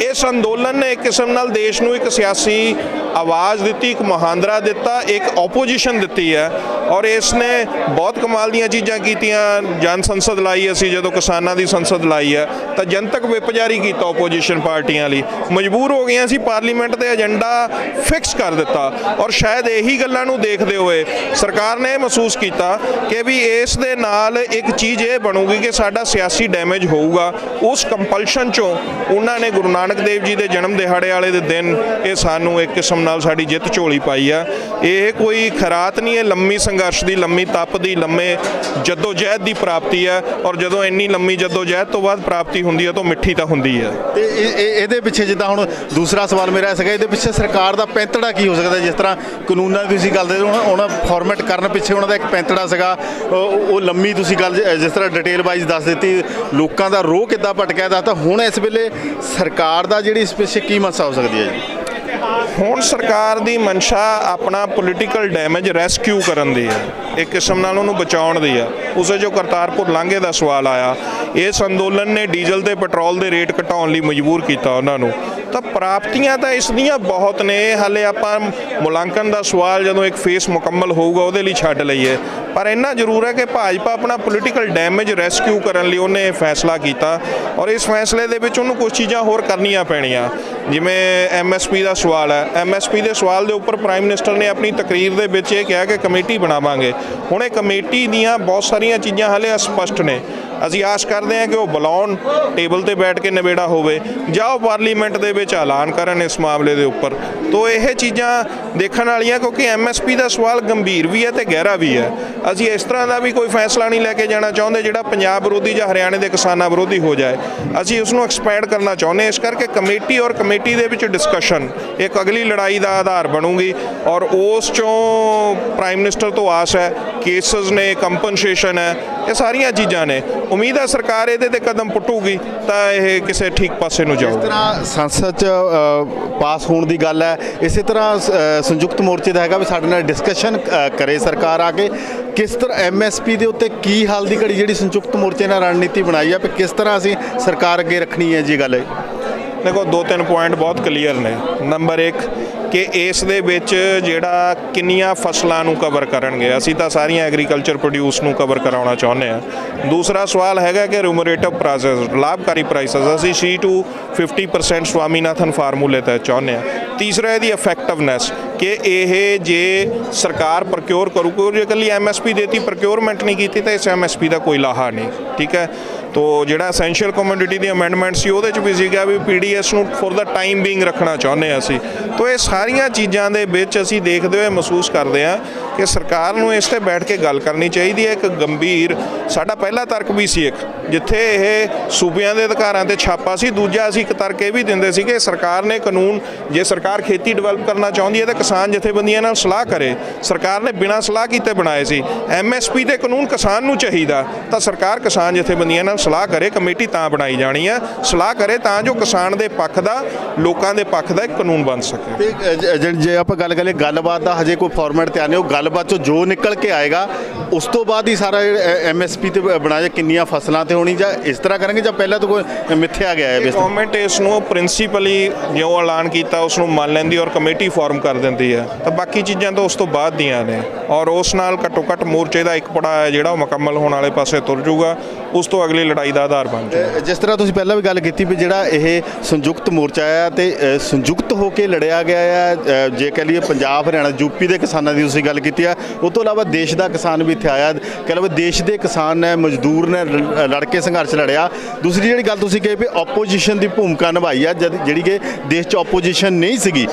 ਇਸ ਅੰਦੋਲਨ ਨੇ ਇੱਕ ਕਿਸਮ ਨਾਲ ਦੇਸ਼ ਨੂੰ ਇੱਕ ਸਿਆਸੀ ਆਵਾਜ਼ ਦਿੱਤੀ, ਇੱਕ ਮੁਹਾਂਦਰਾ ਦਿੱਤਾ, ਇੱਕ ਓਪੋਜੀਸ਼ਨ ਦਿੱਤੀ ਹੈ। ਔਰ ਇਸ ਨੇ ਬਹੁਤ ਕਮਾਲ ਦੀਆਂ ਚੀਜ਼ਾਂ ਕੀਤੀਆਂ। ਜਨ ਸੰਸਦ ਲਾਈ ਅਸੀਂ, ਜਦੋਂ ਕਿਸਾਨਾਂ ਦੀ ਸੰਸਦ ਲਾਈ ਹੈ ਤਾਂ ਜਨਤਕ ਵਿਪ ਜਾਰੀ ਕੀਤਾ ਓਪੋਜੀਸ਼ਨ ਪਾਰਟੀਆਂ ਲਈ, ਮਜਬੂਰ ਹੋ ਗਈਆਂ ਸੀ, ਪਾਰਲੀਮੈਂਟ ਦੇ ਏਜੰਡਾ ਫਿਕਸ ਕਰ ਦਿੱਤਾ। ਔਰ ਸ਼ਾਇਦ ਇਹੀ ਗੱਲਾਂ ਨੂੰ ਦੇਖਦੇ ਹੋਏ ਸਰਕਾਰ ਨੇ ਮਹਿਸੂਸ ਕੀਤਾ ਕਿ ਵੀ ਇਸ ਦੇ ਨਾਲ ਇੱਕ ਚੀਜ਼ ਇਹ ਬਣੂਗੀ ਕਿ ਸਾਡਾ ਸਿਆਸੀ ਡੈਮੇਜ ਹੋਊਗਾ। ਉਸ ਕੰਪਲਸ਼ਨ 'ਚੋਂ ਉਹਨਾਂ ਨੇ ਗੁਰੂ ਨਾਨਕ ਨਾਨਕ ਦੇਵ ਜੀ ਦੇ ਜਨਮ ਦਿਹਾੜੇ ਵਾਲੇ ਦੇ ਦਿਨ ਇਹ ਸਾਨੂੰ ਇੱਕ ਕਿਸਮ ਨਾਲ ਸਾਡੀ ਜਿੱਤ ਝੋਲੀ ਪਾਈ ਆ। ਇਹ ਕੋਈ ਖਰਾਤ ਨਹੀਂ, ਇਹ ਲੰਮੀ ਸੰਘਰਸ਼ ਦੀ, ਲੰਮੀ ਤਪ ਦੀ, ਲੰਮੇ ਜੱਦੋ-ਜਹਿਦ ਦੀ ਪ੍ਰਾਪਤੀ ਹੈ। ਔਰ ਜਦੋਂ ਇੰਨੀ ਲੰਮੀ ਜੱਦੋ-ਜਹਿਦ ਤੋਂ ਬਾਅਦ ਪ੍ਰਾਪਤੀ ਹੁੰਦੀ ਹੈ ਤਾਂ ਮਿੱਠੀ ਤਾਂ ਹੁੰਦੀ ਹੈ। ਤੇ ਇਹਦੇ ਪਿੱਛੇ ਜਿੱਦਾਂ ਹੁਣ ਦੂਸਰਾ ਸਵਾਲ ਮੇਰਾ ਸੀਗਾ, ਇਹਦੇ ਪਿੱਛੇ ਸਰਕਾਰ ਦਾ ਪੈਂਤੜਾ ਕੀ ਹੋ ਸਕਦਾ? ਜਿਸ ਤਰ੍ਹਾਂ ਕਾਨੂੰਨਾਂ ਦੀ ਤੁਸੀਂ ਗੱਲ ਦੇ ਉਹਨਾਂ ਫਾਰਮੈਟ ਕਰਨ ਪਿੱਛੇ ਉਹਨਾਂ ਦਾ ਇੱਕ ਪੈਂਤੜਾ ਸੀਗਾ, ਉਹ ਲੰਮੀ ਤੁਸੀਂ ਗੱਲ ਜਿਸ ਤਰ੍ਹਾਂ ਡਿਟੇਲ ਵਾਈਜ਼ ਦੱਸ ਦਿੱਤੀ, ਲੋਕਾਂ ਦਾ ਰੋਹ ਕਿੱਦਾਂ ਭਟਕਿਆ ਦਾ। ਤਾਂ ਹੁਣ ਇਸ ਵੇਲੇ ਸਰਕਾਰ ਦਾ ਜਿਹੜੀ ਇਸ ਪਿੱਛੇ ਕੀ ਮਨਸ਼ਾ ਹੋ ਸਕਦੀ ਹੈ ਜੀ? ਹੁਣ ਸਰਕਾਰ ਦੀ ਮਨਸ਼ਾ ਆਪਣਾ ਪੋਲੀਟੀਕਲ ਡੈਮੇਜ ਰੈਸਕਿਊ ਕਰਨ ਦੀ ਹੈ, ਇੱਕ ਕਿਸਮ ਨਾਲ ਉਹਨੂੰ ਬਚਾਉਣ ਦੀ ਆ। ਉਸੇ ਜੋ ਕਰਤਾਰਪੁਰ ਲਾਂਘੇ ਦਾ ਸਵਾਲ ਆਇਆ, ਇਸ ਅੰਦੋਲਨ ਨੇ ਡੀਜ਼ਲ ਤੇ ਪੈਟਰੋਲ ਦੇ ਰੇਟ ਘਟਾਉਣ ਲਈ ਮਜਬੂਰ ਕੀਤਾ ਉਹਨਾਂ ਨੂੰ। ਤਾਂ ਪ੍ਰਾਪਤੀਆਂ ਤਾਂ ਇਸ ਦੀਆਂ ਬਹੁਤ ਨੇ, ਹਾਲੇ ਆਪਾਂ ਮੁਲਾਂਕਣ ਦਾ ਸਵਾਲ ਜਦੋਂ ਇੱਕ ਫੇਸ ਮੁਕੰਮਲ ਹੋਊਗਾ ਉਹਦੇ ਲਈ ਛੱਡ ਲਈਏ। ਪਰ ਇੰਨਾ ਜ਼ਰੂਰ ਹੈ ਕਿ ਭਾਜਪਾ ਆਪਣਾ ਪੋਲੀਟੀਕਲ ਡੈਮੇਜ ਰੈਸਕਿਊ ਕਰਨ ਲਈ ਉਹਨੇ ਇਹ ਫੈਸਲਾ ਕੀਤਾ ਔਰ ਇਸ ਫੈਸਲੇ ਦੇ ਵਿੱਚ ਉਹਨੂੰ ਕੁਝ ਚੀਜ਼ਾਂ ਹੋਰ ਕਰਨੀਆਂ ਪੈਣੀਆਂ। ਜਿਵੇਂ ਐਮਐਸਪੀ ਦਾ ਸਵਾਲ ਹੈ, ਐਮਐਸਪੀ ਦੇ ਸਵਾਲ ਦੇ ਉੱਪਰ ਪ੍ਰਾਈਮ ਮਿਨਿਸਟਰ ਨੇ ਆਪਣੀ ਤਕਰੀਰ ਦੇ ਵਿੱਚ ਇਹ ਕਿਹਾ ਕਿ ਕਮੇਟੀ ਬਣਾਵਾਂਗੇ। ਹੁਣ ਇਹ ਕਮੇਟੀ ਦੀਆਂ ਬਹੁਤ ਸਾਰੀਆਂ ਚੀਜ਼ਾਂ ਹਾਲੇ ਅਸਪਸ਼ਟ ਨੇ। ਅਸੀਂ ਆਸ ਕਰਦੇ ਹਾਂ ਕਿ ਉਹ ਬੁਲਾਉਣ, ਟੇਬਲ ਤੇ ਬੈਠ ਕੇ ਨਿਬੇੜਾ ਹੋਵੇ, ਜਾਂ ਉਹ ਪਾਰਲੀਮੈਂਟ ਦੇ ਵਿੱਚ ਐਲਾਨ ਕਰਨ ਇਸ ਮਾਮਲੇ ਦੇ ਉੱਪਰ। ਤੋ ਇਹ ਚੀਜ਼ਾਂ ਦੇਖਣ ਵਾਲੀਆਂ, ਕਿਉਂਕਿ ਐਮਐਸਪੀ ਦਾ ਸਵਾਲ ਗੰਭੀਰ ਵੀ ਹੈ ਤੇ ਗਹਿਰਾ ਵੀ ਹੈ। ਅਸੀਂ ਇਸ ਤਰ੍ਹਾਂ ਦਾ ਵੀ ਕੋਈ ਫੈਸਲਾ ਨਹੀਂ ਲੈ ਕੇ ਜਾਣਾ ਚਾਹੁੰਦੇ ਜਿਹੜਾ ਪੰਜਾਬ ਵਿਰੋਧੀ ਜਾਂ ਹਰਿਆਣੇ ਦੇ ਕਿਸਾਨਾਂ ਵਿਰੋਧੀ ਹੋ ਜਾਏ। ਅਸੀਂ ਉਸ ਨੂੰ ਐਕਸਪੈਂਡ ਕਰਨਾ ਚਾਹੁੰਦੇ। ਇਸ ਕਰਕੇ ਕਮੇਟੀ ਔਰ ਕਮੇਟੀ ਦੇ ਵਿੱਚ ਡਿਸਕਸ਼ਨ ਇੱਕ ਅਗਲੀ ਲੜਾਈ ਦਾ ਆਧਾਰ ਬਣੂਗੀ ਔਰ ਉਸ ਚੋਂ ਪ੍ਰਾਈਮ ਮਿਨਿਸਟਰ ਤੋਂ ਆਸ ਹੈ, ਕੇਸਸ ਨੇ, ਕੰਪਨਸੇਸ਼ਨ ਹੈ, ਇਹ ਸਾਰੀਆਂ ਚੀਜ਼ਾਂ ਨੇ। ਉਮੀਦ ਹੈ ਸਰਕਾਰ ਇਹਦੇ ਤੇ ਕਦਮ ਪੁੱਟੂਗੀ ਤਾਂ ਇਹ ਕਿਸੇ ਠੀਕ ਪਾਸੇ ਨੂੰ ਜਾਊ। ਇਸ ਤਰ੍ਹਾਂ ਸੰਸਦ 'ਚ ਪਾਸ ਹੋਣ ਦੀ ਗੱਲ ਹੈ, ਇਸੇ ਤਰ੍ਹਾਂ ਸੰਯੁਕਤ ਮੋਰਚੇ ਦਾ ਹੈਗਾ ਵੀ ਸਾਡੇ ਨਾਲ ਡਿਸਕਸ਼ਨ ਕਰੇ ਸਰਕਾਰ ਆ ਕੇ। ਕਿਸ ਤਰ੍ਹਾਂ ਐਮਐਸਪੀ ਦੇ ਉੱਤੇ ਕੀ ਹਾਲ ਦੀ ਘੜੀ ਜਿਹੜੀ ਸੰਯੁਕਤ ਮੋਰਚੇ ਨਾਲ ਰਣਨੀਤੀ ਬਣਾਈ ਆ ਵੀ ਕਿਸ ਤਰ੍ਹਾਂ ਅਸੀਂ ਸਰਕਾਰ ਅੱਗੇ ਰੱਖਣੀ ਹੈ ਜੀ ਗੱਲ ਹੈ? ਦੇਖੋ 2-3 ਪੁਆਇੰਟ ਬਹੁਤ ਕਲੀਅਰ ਨੇ। ਨੰਬਰ 1 ਕਿ ਇਸ ਦੇ ਵਿੱਚ ਜਿਹੜਾ ਕਿੰਨੀਆਂ ਫਸਲਾਂ ਨੂੰ ਕਵਰ ਕਰਨਗੇ, ਅਸੀਂ ਤਾਂ ਸਾਰੀਆਂ ਐਗਰੀਕਲਚਰ ਪ੍ਰੋਡਿਊਸ ਨੂੰ ਕਵਰ ਕਰਾਉਣਾ ਚਾਹੁੰਦੇ ਹਾਂ। ਦੂਸਰਾ ਸਵਾਲ ਹੈਗਾ ਕਿ ਰਿਮੂਨਰੇਟਿਵ ਪ੍ਰਾਈਸਸ, ਲਾਭਕਾਰੀ ਪ੍ਰਾਈਸਸ, ਅਸੀਂ C to 50% ਸਵਾਮੀਨਾਥਨ ਫਾਰਮੂਲੇ ਤਹਿਤ ਚਾਹੁੰਦੇ ਹਾਂ। ਤੀਸਰਾ ਇਹਦੀ ਇਫੈਕਟਿਵਨੈਸ ਕਿ ਇਹ ਜੇ ਸਰਕਾਰ ਪ੍ਰੋਕਿਓਰ ਕਰੂ, ਜੇ ਇਕੱਲੀ ਐਮਐਸਪੀ ਦੇਤੀ, ਪ੍ਰੋਕਿਓਰਮੈਂਟ ਨਹੀਂ ਕੀਤੀ ਤਾਂ ਇਸ ਐਮਐਸਪੀ ਦਾ ਕੋਈ ਲਾਹਾ ਨਹੀਂ। ਠੀਕ ਹੈ, ਤੋ ਜਿਹੜਾ ਐਸੈਂਸ਼ੀਅਲ ਕਮੋਡਿਟੀ ਦੀ ਅਮੈਂਡਮੈਂਟ ਸੀ ਉਹਦੇ 'ਚ ਵੀ ਸੀਗਾ ਵੀ ਪੀਡੀਐਸ ਨੂੰ ਫॉर ਦਾ ਟਾਈਮ ਬੀਇੰਗ ਰੱਖਣਾ ਚਾਹੁੰਦੇ ਹਾਂ ਅਸੀਂ। ਤੋ ਇਹ ਸਾਰੀਆਂ ਚੀਜ਼ਾਂ ਦੇ ਵਿੱਚ ਅਸੀਂ ਦੇਖਦੇ ਹੋਏ ਮਹਿਸੂਸ ਕਰਦੇ ਹਾਂ ਕਿ ਸਰਕਾਰ ਨੂੰ ਇਸ 'ਤੇ ਬੈਠ ਕੇ ਗੱਲ ਕਰਨੀ ਚਾਹੀਦੀ ਹੈ। ਇੱਕ ਗੰਭੀਰ ਸਾਡਾ ਪਹਿਲਾ ਤਰਕ ਵੀ ਸੀ, ਇੱਕ ਜਿੱਥੇ ਇਹ ਸੂਬਿਆਂ ਦੇ ਅਧਿਕਾਰਾਂ 'ਤੇ ਛਾਪਾ ਸੀ। ਦੂਜਾ ਅਸੀਂ ਇੱਕ ਤਰਕ ਇਹ ਵੀ ਦਿੰਦੇ ਸੀ ਕਿ ਸਰਕਾਰ ਨੇ ਕਾਨੂੰਨ, ਜੇ ਸਰਕਾਰ ਖੇਤੀ ਡਿਵੈਲਪ ਕਰਨਾ ਚਾਹੁੰਦੀ ਹੈ ਤਾਂ ਕਿਸਾਨ ਜਥੇਬੰਦੀਆਂ ਨਾਲ ਸਲਾਹ ਕਰੇ। ਸਰਕਾਰ ਨੇ ਬਿਨਾਂ ਸਲਾਹ ਕੀਤੇ ਬਣਾਏ ਸੀ। ਐਮਐਸਪੀ ਦੇ ਕਾਨੂੰਨ ਕਿਸਾਨ ਨੂੰ ਚਾਹੀਦਾ ਤਾਂ ਸਰਕਾਰ ਕਿਸਾਨ ਜਥੇਬੰਦੀਆਂ ਨਾਲ ਸਲਾਹ ਕਰੇ। ਕਮੇਟੀ ਤਾਂ ਬਣਾਈ ਜਾਣੀ ਹੈ, ਸਲਾਹ ਕਰੇ ਤਾਂ ਜੋ ਕਿਸਾਨ ਦੇ ਪੱਖ ਦਾ, ਲੋਕਾਂ ਦੇ ਪੱਖ ਦਾ ਇੱਕ ਕਾਨੂੰਨ ਬਣ ਸਕੇ। ਤੇ ਜੇ ਆਪਾਂ ਗੱਲ ਕਰੀਏ ਗੱਲਬਾਤ ਦਾ, ਹਜੇ ਕੋਈ ਫਾਰਮੈਟ ਤਿਆਰ ਨਹੀਂ। ਉਹ ਗੱਲਬਾਤ 'ਚੋਂ ਜੋ ਨਿਕਲ ਕੇ ਆਏਗਾ ਉਸ ਤੋਂ ਬਾਅਦ ਹੀ ਸਾਰਾ ਐਮਐਸਪੀ ਤੇ ਬਣਾਇਆ, ਕਿੰਨੀਆਂ ਫਸਲਾਂ ਤੇ ਹੋਣੀ, ਜਾਂ ਇਸ ਤਰ੍ਹਾਂ ਕਰਾਂਗੇ ਜਾਂ ਪਹਿਲਾਂ ਤੋਂ ਕੋਈ ਮਿੱਥਿਆ ਗਿਆ ਹੈ? ਗਵਰਨਮੈਂਟ ਇਸ ਨੂੰ ਪ੍ਰਿੰਸੀਪਲੀ ਜੋ ਐਲਾਨ ਕੀਤਾ ਉਸ ਨੂੰ ਮੰਨ ਲੈਂਦੀ ਔਰ ਕਮੇਟੀ ਫਾਰਮ ਕਰ ਦਿੰਦੀ ਹੈ, ਤਾਂ ਬਾਕੀ ਚੀਜ਼ਾਂ ਤਾਂ ਉਸ ਤੋਂ ਬਾਅਦ ਦੀਆਂ ਨੇ। ਔਰ ਉਸ ਨਾਲ ਘੱਟੋ ਘੱਟ ਮੋਰਚੇ ਦਾ ਇੱਕ ਪੜਾਅ ਹੈ ਜਿਹੜਾ ਉਹ ਮੁਕੰਮਲ ਹੋਣ ਵਾਲੇ ਪਾਸੇ ਤੁਰ ਜਾਊਗਾ, ਉਸ ਤੋਂ ਅਗਲੀ ਲੜਾਈ ਦਾ ਆਧਾਰ ਬਣ ਜਾਊਗਾ। ਜਿਸ ਤਰ੍ਹਾਂ ਤੁਸੀਂ ਪਹਿਲਾਂ ਵੀ ਗੱਲ ਕੀਤੀ ਵੀ ਜਿਹੜਾ ਇਹ ਸੰਯੁਕਤ ਮੋਰਚਾ ਆ ਤੇ ਸੰਯੁਕਤ ਹੋ ਕੇ ਲੜਿਆ ਗਿਆ ਆ, ਜੇ ਕਹਿ ਲਈਏ ਪੰਜਾਬ, ਹਰਿਆਣਾ, ਯੂਪੀ ਦੇ ਕਿਸਾਨਾਂ ਦੀ ਤੁਸੀਂ ਗੱਲ ਕੀਤੀ ਆ, ਉਸ ਤੋਂ ਇਲਾਵਾ ਦੇਸ਼ ਦਾ ਕਿਸਾਨ ਵੀ ਇੱਥੇ ਆਇਆ। ਕਹਿ ਲਓ ਦੇਸ਼ ਦੇ ਕਿਸਾਨ ਨੇ, ਮਜ਼ਦੂਰ ਨੇ ਲੜ ਕੇ ਸੰਘਰਸ਼ ਲੜਿਆ। ਦੂਸਰੀ ਜਿਹੜੀ ਗੱਲ ਤੁਸੀਂ ਕਹੀ ਵੀ ਆਪੋਜੀਸ਼ਨ ਦੀ ਭੂਮਿਕਾ ਨਿਭਾਈ ਆ, ਜਿਹੜੀ ਕਿ ਦੇਸ਼ 'ਚ ਆਪੋਜੀਸ਼ਨ ਨਹੀਂ ਸੀਗੀ,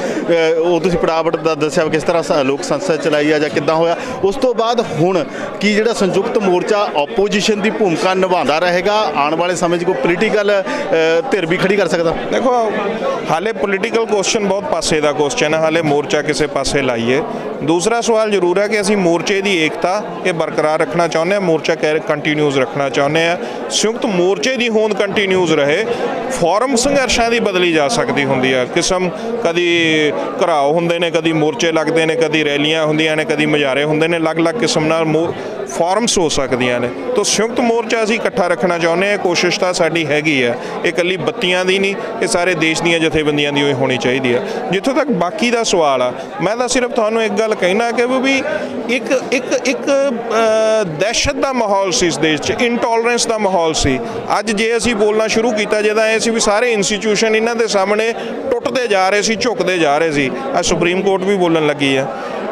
ਉਹ ਤੁਸੀਂ ਪੜਾਵਟ ਦਾ ਦੱਸਿਆ ਕਿਸ ਤਰ੍ਹਾਂ ਲੋਕ ਸੰਸਦ ਚਲਾਈ ਆ ਜਾਂ ਕਿੱਦਾਂ ਹੋਇਆ। ਉਸ ਤੋਂ ਬਾਅਦ ਹੁਣ ਕੀ ਜਿਹੜਾ ਸੰਯੁਕਤ ਮੋਰਚਾ ਆਪੋਜੀਸ਼ਨ ਦੀ ਭੂਮਿਕਾ ਨਿਭਾਉਂਦਾ ਰਹੇਗਾ? ਆਉਣ ਵਾਲੇ ਸਮੇਂ 'ਚ ਕੋਈ ਪੋਲੀਟੀਕਲ ਧਿਰ ਵੀ ਖੜੀ ਕਰ ਸਕਦਾ? ਦੇਖੋ ਹਾਲੇ ਪੋਲੀਟੀਕਲ ਕੁਐਸਚਨ ਬਹੁਤ ਪਾਸੇ ਦਾ ਕੁਐਸਚਨ ਹੈ, ਹਾਲੇ ਮੋਰਚਾ ਕਿਸੇ ਪਾਸੇ ਲਾਈਏ। ਦੂਸਰਾ ਸਵਾਲ ਜ਼ਰੂਰ ਹੈ ਕਿ ਅਸੀਂ ਮੋਰਚੇ ਦੀ ਏਕਤਾ ਇਹ ਬਰਕਰਾਰ ਰੱਖਣਾ ਚਾਹੁੰਦੇ ਹਾਂ, ਮੋਰਚਾ ਕੰਟੀਨਿਊਸ ਰੱਖਣਾ ਚਾਹੁੰਦੇ ਹਾਂ। ਸੰਯੁਕਤ ਮੋਰਚੇ ਦੀ ਹੋਂਦ ਕੰਟੀਨਿਊਸ ਰਹੇ। ਫੋਰਮ ਸੰਘਰਸ਼ਾਂ ਦੀ ਬਦਲੀ ਜਾ ਸਕਦੀ ਹੁੰਦੀ ਹੈ ਕਿਸਮ, ਕਦੀ ਘਰਾਓ ਹੁੰਦੇ ਨੇ, ਕਦੀ ਮੋਰਚੇ ਲੱਗਦੇ ਨੇ, ਕਦੀ ਰੈਲੀਆਂ ਹੁੰਦੀਆਂ ਨੇ, ਕਦੀ ਮੁਜ਼ਾਹਰੇ ਹੁੰਦੇ ਨੇ, ਅਲੱਗ-ਅਲੱਗ ਕਿਸਮ ਨਾਲ ਫਾਰਮਸ ਹੋ ਸਕਦੀਆਂ ਨੇ। ਤਾਂ ਸੰਯੁਕਤ ਮੋਰਚਾ ਅਸੀਂ ਇਕੱਠਾ ਰੱਖਣਾ ਚਾਹੁੰਦੇ ਹਾਂ। ਕੋਸ਼ਿਸ਼ ਤਾਂ ਸਾਡੀ ਹੈਗੀ ਹੈ, ਇਹ ਇਕੱਲੀ ਬੱਤੀਆਂ ਦੀ ਨਹੀਂ, ਇਹ ਸਾਰੇ ਦੇਸ਼ ਦੀਆਂ ਜਥੇਬੰਦੀਆਂ ਦੀ ਹੋਣੀ ਚਾਹੀਦੀ ਹੈ। ਜਿੱਥੋਂ ਤੱਕ ਬਾਕੀ ਦਾ ਸਵਾਲ ਆ, ਮੈਂ ਤਾਂ ਸਿਰਫ ਤੁਹਾਨੂੰ ਇੱਕ ਗੱਲ ਕਹਿਣਾ ਕਿ ਵੀ ਇੱਕ ਦਹਿਸ਼ਤ ਦਾ ਮਾਹੌਲ ਸੀ ਇਸ ਦੇਸ਼ 'ਚ, ਇਨਟੋਲਰੈਂਸ ਦਾ ਮਾਹੌਲ ਸੀ। ਅੱਜ ਜੇ ਅਸੀਂ ਬੋਲਣਾ ਸ਼ੁਰੂ ਕੀਤਾ ਜਿਹਦਾ ਇਹ ਸੀ ਵੀ ਸਾਰੇ ਇੰਸਟੀਟਿਊਸ਼ਨ ਇਹਨਾਂ ਦੇ ਸਾਹਮਣੇ ਟੁੱਟਦੇ ਜਾ ਰਹੇ ਸੀ, ਝੁਕਦੇ ਜਾ ਰਹੇ ਸੀ। ਅੱਜ ਸੁਪਰੀਮ ਕੋਰਟ ਵੀ ਬੋਲਣ ਲੱਗੀ ਹੈ।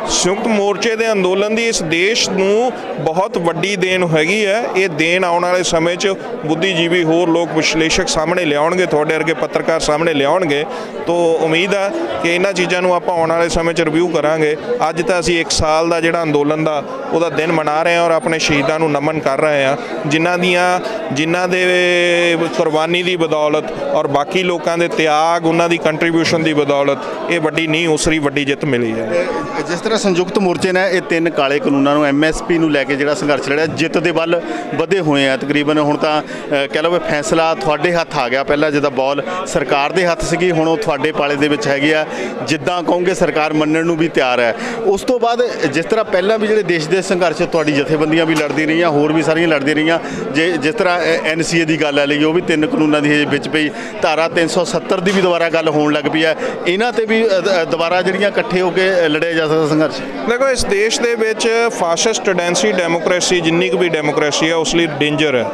ਸੰਯੁਕਤ ਮੋਰਚੇ ਦੇ ਅੰਦੋਲਨ ਦੀ ਇਸ ਦੇਸ਼ ਨੂੰ ਬਹੁਤ ਵੱਡੀ ਦੇਣ ਹੈਗੀ ਹੈ। ਇਹ ਦੇਣ ਆਉਣ ਵਾਲੇ ਸਮੇਂ 'ਚ ਬੁੱਧੀਜੀਵੀ ਹੋਰ ਲੋਕ ਵਿਸ਼ਲੇਸ਼ਕ ਸਾਹਮਣੇ ਲਿਆਉਣਗੇ, ਤੁਹਾਡੇ ਵਰਗੇ ਪੱਤਰਕਾਰ ਸਾਹਮਣੇ ਲਿਆਉਣਗੇ। ਤੋਂ ਉਮੀਦ ਹੈ ਕਿ ਇਹਨਾਂ ਚੀਜ਼ਾਂ ਨੂੰ ਆਪਾਂ ਆਉਣ ਵਾਲੇ ਸਮੇਂ 'ਚ ਰਿਵਿਊ ਕਰਾਂਗੇ। ਅੱਜ ਤਾਂ ਅਸੀਂ 1 ਸਾਲ ਦਾ ਜਿਹੜਾ ਅੰਦੋਲਨ ਦਾ ਉਹਦਾ ਦਿਨ ਮਨਾ ਰਹੇ ਹਾਂ ਔਰ ਆਪਣੇ ਸ਼ਹੀਦਾਂ ਨੂੰ ਨਮਨ ਕਰ ਰਹੇ ਹਾਂ, ਜਿਨ੍ਹਾਂ ਦੇ ਕੁਰਬਾਨੀ ਦੀ ਬਦੌਲਤ ਔਰ ਬਾਕੀ ਲੋਕਾਂ ਦੇ ਤਿਆਗ, ਉਹਨਾਂ ਦੀ ਕੰਟਰੀਬਿਊਸ਼ਨ ਦੀ ਬਦੌਲਤ ਇਹ ਵੱਡੀ ਨਹੀਂ ਉਸਰੀ ਵੱਡੀ ਜਿੱਤ ਮਿਲੀ ਹੈ। ਜਿਸ ਤਰ੍ਹਾਂ ਸੰਯੁਕਤ ਮੋਰਚੇ ਨੇ ਇਹ 3 ਕਾਲੇ ਕਾਨੂੰਨਾਂ ਨੂੰ MSP ਨੂੰ ਲੈ ਕੇ ਜਿਹੜਾ ਸੰਘਰਸ਼ ਲੜਿਆ, ਜਿੱਤ ਦੇ ਵੱਲ ਵਧੇ ਹੋਏ ਆ ਤਕਰੀਬਨ। ਹੁਣ ਤਾਂ ਕਹਿ ਲਓ ਵੀ ਫੈਸਲਾ ਤੁਹਾਡੇ ਹੱਥ ਆ ਗਿਆ। ਪਹਿਲਾਂ ਜਿੱਦਾਂ ਬਾਲ ਸਰਕਾਰ ਦੇ ਹੱਥ ਸੀਗੀ, ਹੁਣ ਉਹ ਤੁਹਾਡੇ ਪਾਲੇ ਦੇ ਵਿੱਚ ਹੈਗੀ ਆ। ਜਿੱਦਾਂ ਕਹੋਗੇ ਸਰਕਾਰ ਮੰਨਣ ਨੂੰ ਵੀ ਤਿਆਰ ਹੈ। ਉਸ ਤੋਂ ਬਾਅਦ ਜਿਸ ਤਰ੍ਹਾਂ ਪਹਿਲਾਂ ਵੀ ਜਿਹੜੇ ਦੇਸ਼ ਦੇ ਸੰਘਰਸ਼ ਤੁਹਾਡੀ ਜਥੇਬੰਦੀਆਂ ਵੀ ਲੜਦੀ ਰਹੀਆਂ, ਹੋਰ ਵੀ ਸਾਰੀਆਂ ਲੜਦੀ ਰਹੀਆਂ। ਜਿਸ ਤਰ੍ਹਾਂ NCA ਦੀ ਗੱਲ ਲੈ ਲਈ, ਉਹ ਵੀ 3 ਕਾਨੂੰਨਾਂ ਦੀ ਵਿੱਚ ਪਈ। ਧਾਰਾ 370 ਦੀ ਵੀ ਦੁਬਾਰਾ ਗੱਲ ਹੋਣ ਲੱਗ ਪਈ ਹੈ। ਇਹਨਾਂ ਤੇ ਵੀ ਦੁਬਾਰਾ ਜਿਹੜੀਆਂ ਇਕੱਠੇ ਹੋ ਕੇ ਲੜਿਆ ਜਾ ਸਕਦਾ ਸੰਘਰਸ਼। ਦੇਖੋ, ਇਸ ਦੇਸ਼ ਦੇ ਵਿੱਚ ਫਾਸਿਸਟ ਟੈਂਡੈਂਸੀ ਡੈਮੋਕ੍ਰੇਸੀ, ਜਿੰਨੀ ਕੁ ਵੀ ਡੈਮੋਕ੍ਰੇਸੀ ਹੈ ਉਸ ਲਈ ਡੇਂਜਰ ਹੈ।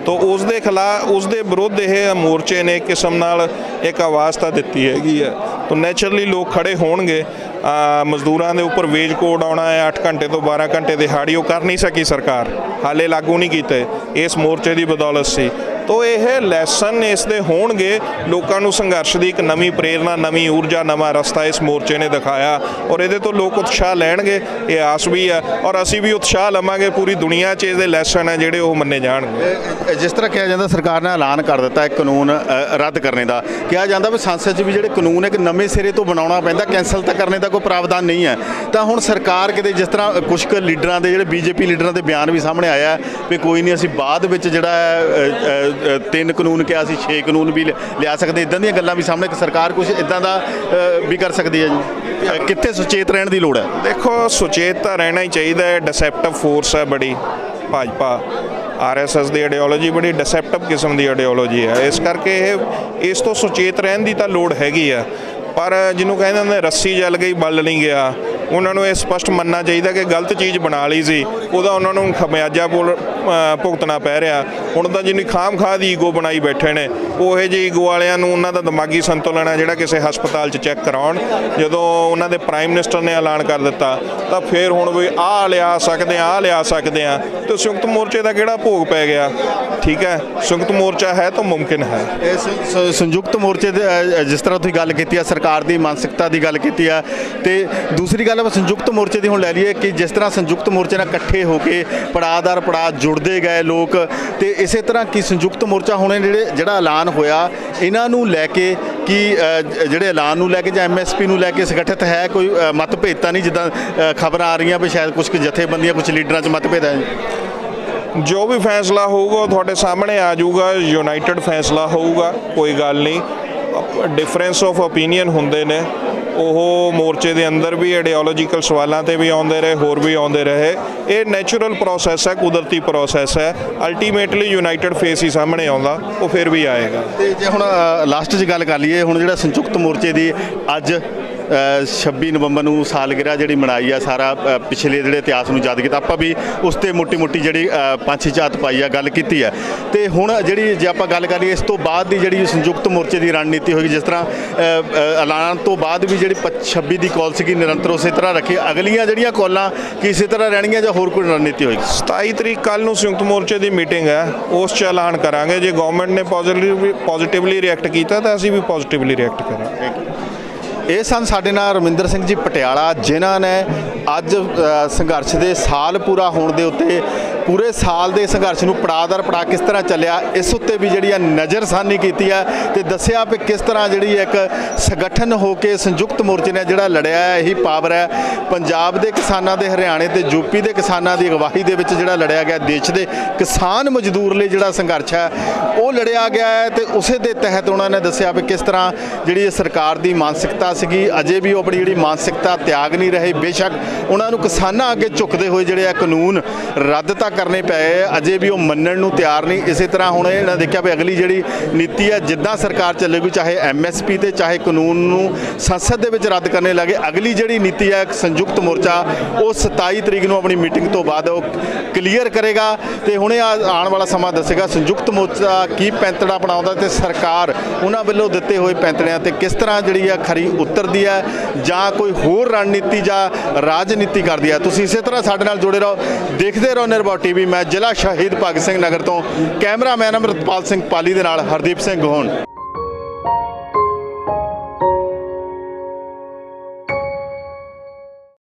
ਤੋਂ ਉਸ ਦੇ ਖਿਲਾਫ, ਉਸ ਦੇ ਵਿਰੁੱਧ ਇਹ ਮੋਰਚੇ ਨੇ ਇੱਕ ਕਿਸਮ ਨਾਲ ਇੱਕ ਆਵਾਜ਼ ਤਾਂ ਦਿੱਤੀ ਹੈਗੀ ਹੈ। ਤਾਂ ਨੈਚੁਰਲੀ ਲੋਕ ਖੜੇ ਹੋਣਗੇ। ਮਜ਼ਦੂਰਾਂ ਦੇ ਉੱਪਰ ਵੇਜ ਕੋਡ ਆਉਣਾ ਹੈ 8 ਘੰਟੇ ਤੋਂ 12 ਘੰਟੇ ਦਿਹਾੜੀ, ਉਹ ਕਰ ਨਹੀਂ ਸਕੀ ਸਰਕਾਰ, ਹਾਲੇ ਲਾਗੂ ਨਹੀਂ ਕੀਤੇ, ਇਸ ਮੋਰਚੇ ਦੀ ਬਦੌਲਤ ਸੀ। ਤੋ ਇਹ ਲੈਸਨ ਇਸ ਦੇ ਹੋਣਗੇ। ਲੋਕਾਂ ਨੂੰ ਸੰਘਰਸ਼ ਦੀ ਇੱਕ ਨਵੀਂ ਪ੍ਰੇਰਨਾ, ਨਵੀਂ ਊਰਜਾ, ਨਵਾਂ ਰਸਤਾ ਇਸ ਮੋਰਚੇ ਨੇ ਦਿਖਾਇਆ ਔਰ ਇਹਦੇ ਤੋਂ ਲੋਕ ਉਤਸ਼ਾਹ ਲੈਣਗੇ, ਇਹ ਆਸ ਵੀ ਹੈ ਔਰ ਅਸੀਂ ਵੀ ਉਤਸ਼ਾਹ ਲਵਾਂਗੇ। ਪੂਰੀ ਦੁਨੀਆ 'ਚ ਇਹਦੇ ਲੈਸਨ ਹੈ ਜਿਹੜੇ ਉਹ ਮੰਨੇ ਜਾਣਗੇ। ਜਿਸ ਤਰ੍ਹਾਂ ਕਿਹਾ ਜਾਂਦਾ, ਸਰਕਾਰ ਨੇ ਐਲਾਨ ਕਰ ਦਿੱਤਾ ਹੈ ਕਾਨੂੰਨ ਰੱਦ ਕਰਨੇ ਦਾ। ਕਿਹਾ ਜਾਂਦਾ ਵੀ ਸੰਸਦ 'ਚ ਵੀ ਜਿਹੜੇ ਕਾਨੂੰਨ ਇੱਕ ਨਵੇਂ ਸਿਰੇ ਤੋਂ ਬਣਾਉਣਾ ਪੈਂਦਾ, ਕੈਂਸਲ ਤਾਂ ਕਰਨੇ ਦਾ ਕੋਈ ਪ੍ਰਾਵਧਾਨ ਨਹੀਂ ਹੈ। ਤਾਂ ਹੁਣ ਸਰਕਾਰ ਕਿਤੇ ਜਿਸ ਤਰ੍ਹਾਂ ਕੁਝ ਕੁ ਲੀਡਰਾਂ ਦੇ, ਜਿਹੜੇ BJP ਲੀਡਰਾਂ ਦੇ ਬਿਆਨ ਵੀ ਸਾਹਮਣੇ ਆਇਆ ਵੀ ਕੋਈ ਨਹੀਂ, ਅਸੀਂ ਬਾਅਦ ਵਿੱਚ ਜਿਹੜਾ 3 ਕਾਨੂੰਨ ਕਿਹਾ ਸੀ 6 ਕਾਨੂੰਨ ਵੀ ਲਿਆ ਸਕਦੇ। ਇਦਾਂ ਦੀਆਂ ਗੱਲਾਂ ਵੀ ਸਾਹਮਣੇ, ਕਿ ਸਰਕਾਰ ਕੁਝ ਇਦਾਂ ਦਾ ਵੀ ਕਰ ਸਕਦੀ ਹੈ ਜੀ। ਕਿੱਥੇ ਸੁਚੇਤ ਰਹਿਣ ਦੀ ਲੋੜ ਹੈ? ਦੇਖੋ, ਸੁਚੇਤ ਤਾਂ ਰਹਿਣਾ ਹੀ ਚਾਹੀਦਾ ਹੈ। ਡਿਸੈਪਟਿਵ ਫੋਰਸ ਹੈ ਬੜੀ ਭਾਜਪਾ, RSS ਦੀ ਆਈਡੀਓਲੋਜੀ ਬੜੀ ਡਿਸੈਪਟਿਵ ਕਿਸਮ ਦੀ ਆਈਡੀਓਲੋਜੀ ਹੈ। ਇਸ ਕਰਕੇ ਇਸ ਤੋਂ ਸੁਚੇਤ ਰਹਿਣ ਦੀ ਤਾਂ ਲੋੜ ਹੈਗੀ ਆ। ਪਰ ਜਿਹਨੂੰ ਕਹਿੰਦੇ ਹੁੰਦੇ ਰੱਸੀ ਜਲ ਗਈ ਬਲ ਨਹੀਂ ਗਿਆ, ਉਹਨਾਂ ਨੂੰ ਇਹ ਸਪਸ਼ਟ ਮੰਨਣਾ ਚਾਹੀਦਾ ਕਿ ਗਲਤ ਚੀਜ਼ ਬਣਾ ਲਈ ਸੀ, ਉਹਦਾ ਉਹਨਾਂ ਨੂੰ ਖਮਿਆਜਾ ਭੁਗਤਣਾ ਪੈ ਰਿਹਾ। ਹੁਣ ਤਾਂ ਜਿੰਨੀ ਖਾਮ-ਖਾ ਦੀ ਈਗੋ ਬਣਾਈ ਬੈਠੇ ਨੇ, ਉਹ ਜਿਹੇ ਈਗੋ ਵਾਲਿਆਂ ਨੂੰ ਉਹਨਾਂ ਦਾ ਦਿਮਾਗੀ ਸੰਤੁਲਨ ਹੈ ਜਿਹੜਾ ਕਿਸੇ ਹਸਪਤਾਲ 'ਚ ਚੈੱਕ ਕਰਾਉਣ। ਜਦੋਂ ਉਹਨਾਂ ਦੇ ਪ੍ਰਾਈਮ ਮਿਨਿਸਟਰ ਨੇ ਐਲਾਨ ਕਰ ਦਿੱਤਾ ਤਾਂ ਫਿਰ ਹੁਣ ਵੀ ਆਹ ਲਿਆ ਸਕਦੇ ਹਾਂ, ਤੇ ਸੰਯੁਕਤ ਮੋਰਚੇ ਦਾ ਕਿਹੜਾ ਭੋਗ ਪੈ ਗਿਆ? ਠੀਕ ਹੈ, ਸੰਯੁਕਤ ਮੋਰਚਾ ਹੈ ਤਾਂ ਮੁਮਕਿਨ ਹੈ। ਇਹ ਸੰਯੁਕਤ ਮੋਰਚੇ ਦੇ ਜਿਸ ਤਰ੍ਹਾਂ ਤੁਸੀਂ ਗੱਲ ਕੀਤੀ ਆ, ਸਰਕਾਰ ਦੀ ਮਾਨਸਿਕਤਾ ਦੀ ਗੱਲ ਕੀਤੀ ਆ, ਤੇ ਦੂਸਰੀ ਗੱਲ ਆਪਾਂ ਸੰਯੁਕਤ ਮੋਰਚੇ ਦੀ ਹੁਣ ਲੈ ਲਈਏ ਕਿ ਜਿਸ ਤਰ੍ਹਾਂ ਸੰਯੁਕਤ ਮੋਰਚੇ ਨਾਲ ਇਕੱਠੇ ਹੋ ਕੇ ਪੜਾਅ-ਦਰ ਪੜਾਅ ਜੁੜਦੇ ਗਏ ਲੋਕ, ਤੇ ਇਸੇ ਤਰ੍ਹਾਂ ਕੀ ਸੰਯੁਕਤ ਮੋਰਚਾ ਹੁਣ ਜਿਹੜਾ ਐਲਾਨ ਹੋਇਆ, ਇਹਨਾਂ ਨੂੰ ਲੈ ਕੇ ਕੀ ਜਿਹੜੇ ਐਲਾਨ ਨੂੰ ਲੈ ਕੇ ਜਾਂ MSP ਨੂੰ ਲੈ ਕੇ ਸੰਗਠਿਤ ਹੈ? ਕੋਈ ਮਤਭੇਦ ਤਾਂ ਨਹੀਂ ਜਿੱਦਾਂ ਖਬਰਾਂ ਆ ਰਹੀਆਂ ਵੀ ਸ਼ਾਇਦ ਕੁਝ ਜਥੇਬੰਦੀਆਂ, ਕੁਝ ਲੀਡਰਾਂ 'ਚ ਮਤਭੇਦ ਹੈ? ਜੋ ਵੀ ਫੈਸਲਾ ਹੋਊਗਾ ਉਹ ਤੁਹਾਡੇ ਸਾਹਮਣੇ ਆ ਜਾਊਗਾ। ਯੂਨਾਈਟਿਡ ਫੈਸਲਾ ਹੋਊਗਾ, ਕੋਈ ਗੱਲ ਨਹੀਂ। ਡਿਫਰੈਂਸ ਆਫ ਓਪੀਨੀਅਨ ਹੁੰਦੇ ਨੇ, ਉਹ ਮੋਰਚੇ ਦੇ ਅੰਦਰ ਵੀ ਆਈਡੀਓਲੋਜੀਕਲ ਸਵਾਲਾਂ ਤੇ ਵੀ ਆਉਂਦੇ ਰਹੇ, ਹੋਰ ਵੀ ਆਉਂਦੇ ਰਹੇ। ਇਹ ਨੈਚੁਰਲ ਪ੍ਰੋਸੈਸ ਹੈ, ਕੁਦਰਤੀ ਪ੍ਰੋਸੈਸ ਹੈ। ਅਲਟੀਮੇਟਲੀ ਯੂਨਾਈਟਿਡ ਫੇਸ ਹੀ ਸਾਹਮਣੇ ਆਉਂਦਾ, ਉਹ ਫਿਰ ਵੀ ਆਏਗਾ। ਤੇ ਜੇ ਹੁਣ ਲਾਸਟ 'ਚ ਗੱਲ ਕਰ ਲਈਏ, ਹੁਣ ਜਿਹੜਾ ਸੰਯੁਕਤ ਮੋਰਚੇ ਦੀ ਅੱਜ 26 ਨਵੰਬਰ ਨੂੰ ਸਾਲਗਿਰਾ ਜਿਹੜੀ ਮਨਾਈ ਆ, ਸਾਰਾ ਪਿਛਲੇ ਜਿਹੜੇ ਇਤਿਹਾਸ ਨੂੰ ਯਾਦ ਕੀਤਾ, ਆਪਾਂ ਵੀ ਉਸ 'ਤੇ ਮੋਟੀ ਜਿਹੜੀ ਪੰਛੀ ਝਾਤ ਪਾਈ ਆ, ਗੱਲ ਕੀਤੀ ਆ। ਤੇ ਹੁਣ ਜਿਹੜੀ ਜੇ ਆਪਾਂ ਗੱਲ ਕਰੀਏ ਇਸ ਤੋਂ ਬਾਅਦ ਦੀ ਜਿਹੜੀ ਸੰਯੁਕਤ ਮੋਰਚੇ ਦੀ ਰਣਨੀਤੀ ਹੋਏਗੀ, ਜਿਸ ਤਰ੍ਹਾਂ ਐਲਾਨ ਤੋਂ ਬਾਅਦ ਵੀ ਜਿਹੜੀ 26 ਦੀ ਕਾਲ ਸੀਗੀ ਨਿਰੰਤਰ ਉਸੇ ਤਰ੍ਹਾਂ ਰੱਖੀ, ਅਗਲੀਆਂ ਜਿਹੜੀਆਂ ਕਾਲਾਂ ਕਿਸੇ ਤਰ੍ਹਾਂ ਰਹਿਣਗੀਆਂ ਜਾਂ ਹੋਰ ਕੋਈ ਰਣਨੀਤੀ ਹੋਏਗੀ? 27 ਤਰੀਕ ਕੱਲ੍ਹ ਨੂੰ ਸੰਯੁਕਤ ਮੋਰਚੇ ਦੀ ਮੀਟਿੰਗ ਹੈ, ਉਸ 'ਚ ਐਲਾਨ ਕਰਾਂਗੇ। ਜੇ ਗਵਰਨਮੈਂਟ ਨੇ ਪੋਜ਼ਿਟਿਵਲੀ ਰਿਐਕਟ ਕੀਤਾ ਤਾਂ ਅਸੀਂ ਵੀ ਪੋਜ਼ਿਟਿਵਲੀ ਰਿਐਕਟ ਕਰਾਂਗੇ। ਇਹ ਸਨ ਸਾਡੇ ਨਾਲ ਰਮਿੰਦਰ ਸਿੰਘ ਜੀ ਪਟਿਆਲਾ, ਜਿਨ੍ਹਾਂ ਨੇ ਅੱਜ ਸੰਘਰਸ਼ ਦੇ ਸਾਲ ਪੂਰਾ ਹੋਣ ਦੇ ਉੱਤੇ ਪੂਰੇ ਸਾਲ ਦੇ ਸੰਘਰਸ਼ ਨੂੰ ਪੜਾਅ-ਦਰ ਪੜਾਅ ਕਿਸ ਤਰ੍ਹਾਂ ਚੱਲਿਆ, ਇਸ ਉੱਤੇ ਵੀ ਜਿਹੜੀ ਨਜ਼ਰਸਾਨੀ ਕੀਤੀ ਹੈ ਤੇ ਦੱਸਿਆ ਵੀ ਕਿਸ ਤਰ੍ਹਾਂ ਜਿਹੜੀ ਇੱਕ ਸੰਗਠਨ ਹੋ ਕੇ ਸੰਯੁਕਤ ਮੋਰਚੇ ਨੇ ਜਿਹੜਾ ਲੜਿਆ ਹੈ, ਇਹੀ ਪਾਵਰ ਹੈ। ਪੰਜਾਬ ਦੇ ਕਿਸਾਨਾਂ ਦੇ, ਹਰਿਆਣੇ ਤੇ ਯੂਪੀ ਦੇ ਕਿਸਾਨਾਂ ਦੀ ਅਗਵਾਈ ਦੇ ਵਿੱਚ ਜਿਹੜਾ ਲੜਿਆ ਗਿਆ, ਦੇਸ਼ ਦੇ ਕਿਸਾਨ ਮਜ਼ਦੂਰ ਲਈ ਜਿਹੜਾ ਸੰਘਰਸ਼ ਹੈ ਉਹ ਲੜਿਆ ਗਿਆ ਹੈ। ਤੇ ਉਸੇ ਦੇ ਤਹਿਤ ਉਹਨਾਂ ਨੇ ਦੱਸਿਆ ਵੀ ਕਿਸ ਤਰ੍ਹਾਂ ਜਿਹੜੀ ਸਰਕਾਰ ਦੀ ਮਾਨਸਿਕਤਾ ਸੀਗੀ, ਅਜੇ ਵੀ ਉਹ ਆਪਣੀ ਜਿਹੜੀ ਮਾਨਸਿਕਤਾ ਤਿਆਗ ਨਹੀਂ ਰਹੇ। ਬੇਸ਼ੱਕ ਉਹਨਾਂ ਨੂੰ ਕਿਸਾਨਾਂ ਅੱਗੇ ਝੁਕਦੇ ਹੋਏ ਜਿਹੜੇ ਆ ਕਾਨੂੰਨ ਰੱਦ ਤੱਕ ਕਰਨੇ ਪਏ ਅਜੇ ਵੀ ਉਹ ਮੰਨਣ ਨੂੰ ਤਿਆਰ ਨਹੀਂ। ਇਸੇ ਤਰ੍ਹਾਂ ਹੁਣ ਇਹਨਾਂ ਦੇਖਿਆ ਵੀ ਅਗਲੀ ਜਿਹੜੀ ਨੀਤੀ ਹੈ ਜਿੱਦਾਂ ਸਰਕਾਰ ਚੱਲੇਗੀ, ਚਾਹੇ MSP ਤੇ ਚਾਹੇ ਕਾਨੂੰਨ ਨੂੰ ਸੰਸਦ ਦੇ ਵਿੱਚ ਰੱਦ ਕਰਨੇ ਲੱਗੇ, ਅਗਲੀ ਜਿਹੜੀ ਨੀਤੀ ਹੈ ਸੰਯੁਕਤ ਮੋਰਚਾ ਉਹ 27 ਤਰੀਕ ਨੂੰ ਆਪਣੀ ਮੀਟਿੰਗ ਤੋਂ ਬਾਅਦ ਉਹ ਕਲੀਅਰ ਕਰੇਗਾ ਤੇ ਹੁਣੇ ਆਉਣ ਵਾਲਾ ਸਮਾਂ ਦੱਸੇਗਾ ਸੰਯੁਕਤ ਮੋਰਚਾ ਕੀ ਪੈਂਤੜਾ ਬਣਾਉਂਦਾ ਤੇ ਸਰਕਾਰ ਉਹਨਾਂ ਵੱਲੋਂ ਦਿੱਤੇ ਹੋਏ ਪੈਂਤੜਿਆਂ ਤੇ ਕਿਸ ਤਰ੍ਹਾਂ ਜਿਹੜੀ ਆ ਖਰੀ ਉਤਰਦੀ ਹੈ ਜਾਂ ਕੋਈ ਹੋਰ ਰਣਨੀਤੀ ਜਾਂ ਰਾਜਨੀਤੀ ਕਰਦੀ ਹੈ। ਤੁਸੀਂ ਇਸੇ ਤਰ੍ਹਾਂ ਸਾਡੇ ਨਾਲ ਜੁੜੇ ਰਹੋ, ਦੇਖਦੇ ਰਹੋ ਨਿਰਭਉ TV। ਮੈਂ ਜ਼ਿਲ੍ਹਾ ਸ਼ਹੀਦ ਭਗਤ ਸਿੰਘ ਨਗਰ ਤੋਂ ਕੈਮਰਾਮੈਨ ਅਮਰਿਤਪਾਲ ਸਿੰਘ ਪਾਲੀ ਦੇ ਨਾਲ ਹਰਦੀਪ ਸਿੰਘ ਗੋਹਨ।